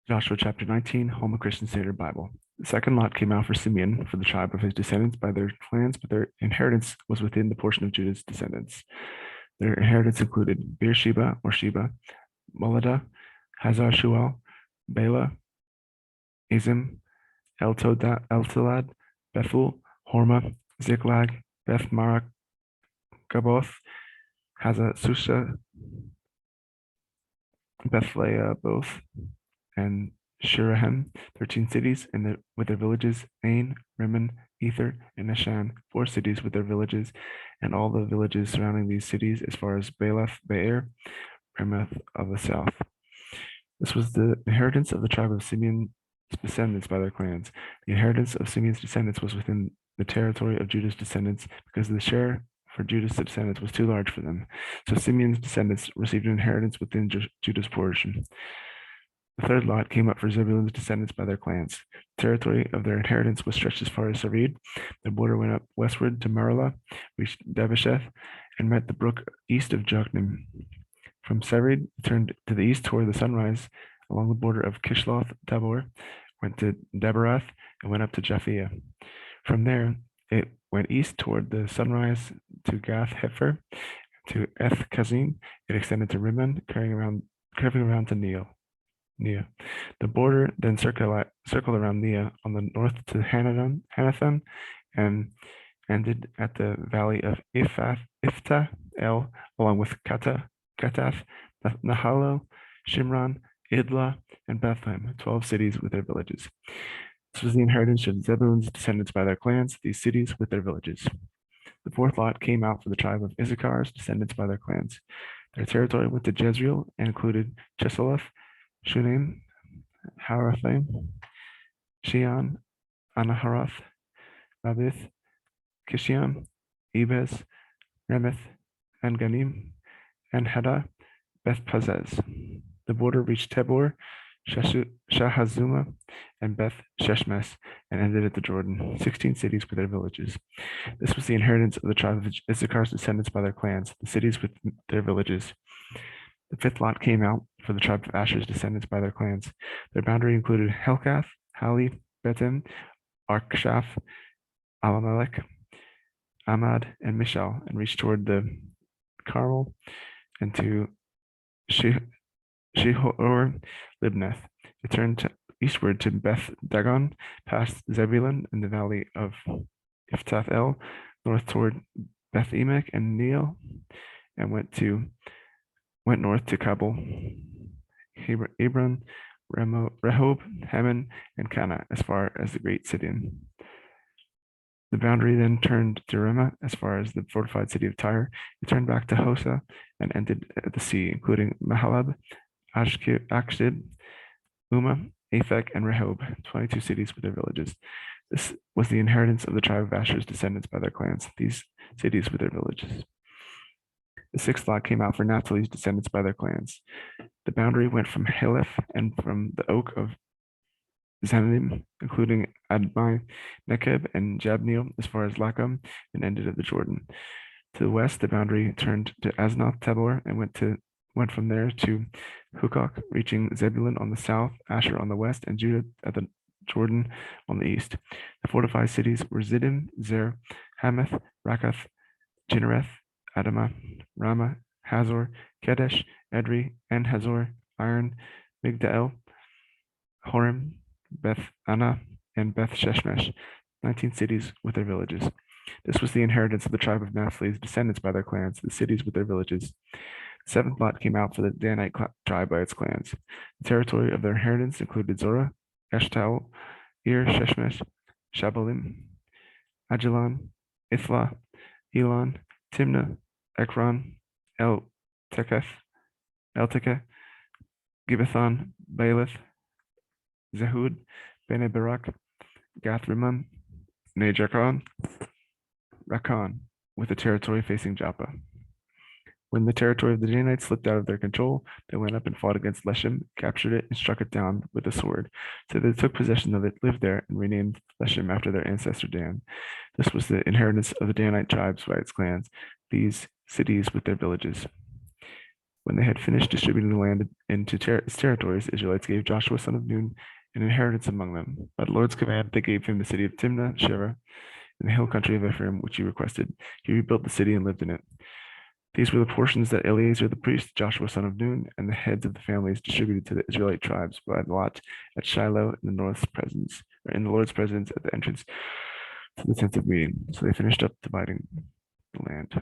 Joshua chapter 19, Home of Christian Standard Bible. The second lot came out for Simeon, for the tribe of his descendants by their clans, but their inheritance was within the portion of Judah's descendants. Their inheritance included Beersheba or Sheba, Moladah, Hazar Shual, Bela, Azim, Eltolad, Bethul, Hormah, Ziklag, Beth Marak, Gaboth, Hazasusha, Both, and Shurahem, 13 cities, and with their villages, Ain, Rimmon, Ether, and Ashan, 4 cities with their villages, and all the villages surrounding these cities as far as Baalath, Be'er, Ramoth of the south. This was the inheritance of the tribe of Simeon's descendants by their clans. The inheritance of Simeon's descendants was within the territory of Judah's descendants because the share for Judah's descendants was too large for them. So Simeon's descendants received an inheritance within Judah's portion. The third lot came up for Zebulun's descendants by their clans. The territory of their inheritance was stretched as far as Sarid. The border went up westward to Maralah, reached Dabasheth, and met the brook east of Jokneam. From Sarid, it turned to the east toward the sunrise along the border of Kishloth Tabor, went to Debarath, and went up to Japhia. From there, it went east toward the sunrise to Gath Hefer, to Eth Kazim. It extended to Rimmon, curving around to Neah. The border then circled around Neah on the north to Hanathon, and ended at the valley of Iftah El, along with Katath, Nahalo, Shimron, Idlah, and Bethlehem, 12 cities with their villages. This was the inheritance of Zebulun's descendants by their clans, these cities with their villages. The fourth lot came out for the tribe of Issachar's descendants by their clans. Their territory went to Jezreel and included Chesaleth, Shunem, Harathaim, Shion, Anaharath, Rabith, Kishion, Ebez, Remeth, and Ganim, and Hada, Beth Pazez. The border reached Tabor, Shahazuma, and Beth Sheshmes, and ended at the Jordan, 16 cities with their villages. This was the inheritance of the tribe of Issachar's descendants by their clans, the cities with their villages. The fifth lot came out for the tribe of Asher's descendants by their clans. Their boundary included Helkath, Hali, Betim, Arkshaf, Alamelech, Amad, and Mishal, and reached toward the Carmel and to Shihor Libnath. It turned eastward to Beth Dagon, past Zebulun in the valley of Iftath El, north toward Beth Emek and Neel, and went north to Kabul, Hebron, Rehob, Haman, and Cana, as far as the great Sidon. The boundary then turned to Ramah as far as the fortified city of Tyre. It turned back to Hosa and ended at the sea, including Mahalab, Akshid, Uma, Aphek, and Rehob, 22 cities with their villages. This was the inheritance of the tribe of Asher's descendants by their clans, these cities with their villages. The sixth lot came out for Naphtali's descendants by their clans. The boundary went from Heleph and from the oak of Zanim, including Admai, Nekeb, and Jabneel, as far as Lacham, and ended at the Jordan. To the west, the boundary turned to Asnoth Tabor and went from there to Hukok, reaching Zebulun on the south, Asher on the west, and Judah at the Jordan on the east. The fortified cities were Ziddim, Zer, Hamath, Rakath, Jinnereth, Adamah, Ramah, Hazor, Kedesh, Edrei, and Hazor, Iron, Migdal, Horem, Beth Anna, and Beth Sheshmesh, 19 cities with their villages. This was the inheritance of the tribe of Naphtali's descendants by their clans, the cities with their villages. The seventh lot came out for the Danite tribe by its clans. The territory of their inheritance included Zorah, Eshtaol, Ir, Sheshmesh, Shabalim, Ajalon, Ithla, Elon, Timnah, Ekron, Eltekeh, Gibbethon, Baalath, Zehud, Bene Barak, Gath Rimmon, Najakon, Rakon, with the territory facing Joppa. When the territory of the Danites slipped out of their control, they went up and fought against Leshem, captured it, and struck it down with a sword. So they took possession of it, lived there, and renamed Leshem after their ancestor Dan. This was the inheritance of the Danite tribes by its clans, these cities with their villages. When they had finished distributing the land into its territories, Israelites gave Joshua son of Nun an inheritance among them. By the Lord's command, they gave him the city of Timnah, Shera, in the hill country of Ephraim, which he requested. He rebuilt the city and lived in it. These were the portions that Eleazar the priest, Joshua son of Nun, and the heads of the families distributed to the Israelite tribes by lot at Shiloh in the North's presence, or in the Lord's presence at the entrance to the tent of meeting. So they finished up dividing the land.